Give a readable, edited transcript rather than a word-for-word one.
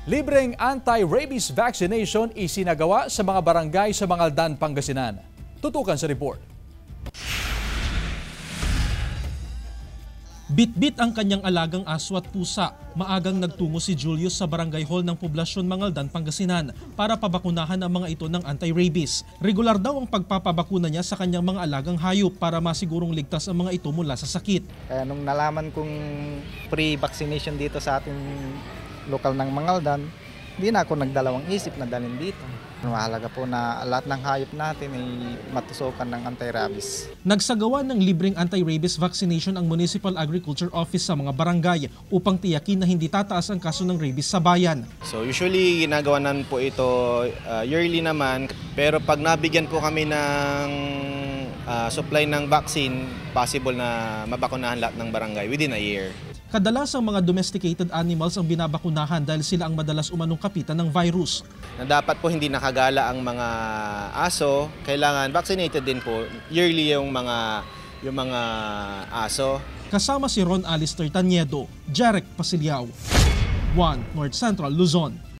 Libreng anti-rabies vaccination isinagawa sa mga barangay sa Mangaldan, Pangasinan. Tutukan sa report. Bit-bit ang kanyang alagang aso at pusa. Maagang nagtungo si Julius sa barangay hall ng poblasyon Mangaldan, Pangasinan para pabakunahan ang mga ito ng anti-rabies. Regular daw ang pagpapabakuna niya sa kanyang mga alagang hayop para masigurong ligtas ang mga ito mula sa sakit. Kaya nung nalaman kong pre-vaccination dito sa ating lokal ng Mangaldan, hindi na ako nagdalawang isip na dalhin dito. Mahalaga po na lahat ng hayop natin ay matusukan ng anti-rabies. Nagsagawa ng libreng anti-rabies vaccination ang Municipal Agriculture Office sa mga barangay upang tiyakin na hindi tataas ang kaso ng rabies sa bayan. So usually ginagawa namin po ito yearly naman, pero pag nabigyan po kami ng supply ng vaccine, possible na mabakunahan lahat ng barangay within a year. Kadalasang mga domesticated animals ang binabakunahan dahil sila ang madalas umanong kapitan ng virus. Na dapat po hindi nakagala ang mga aso, kailangan vaccinated din po yearly yung mga aso. Kasama si Ron Alister Taniedo, Jarek Pasiliao, 1 North Central Luzon.